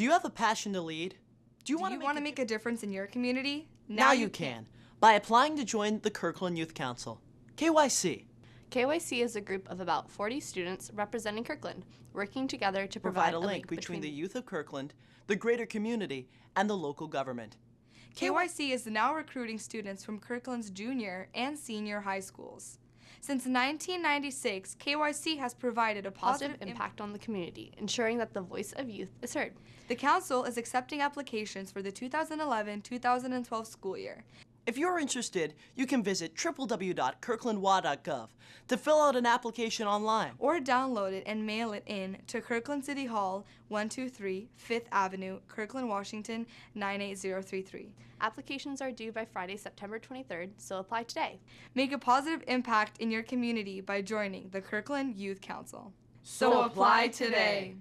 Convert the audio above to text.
Do you have a passion to lead? Do you want to make a difference in your community? Now you can, by applying to join the Kirkland Youth Council. KYC. KYC is a group of about 40 students representing Kirkland, working together to provide a link between the youth of Kirkland, the greater community, and the local government. KYC is now recruiting students from Kirkland's junior and senior high schools. Since 1996, KYC has provided a positive impact on the community, ensuring that the voice of youth is heard. The council is accepting applications for the 2011-2012 school year. If you're interested, you can visit www.kirklandwa.gov to fill out an application online. Or download it and mail it in to Kirkland City Hall, 123 5th Avenue, Kirkland, Washington, 98033. Applications are due by Friday, September 23rd, so apply today. Make a positive impact in your community by joining the Kirkland Youth Council. So apply today.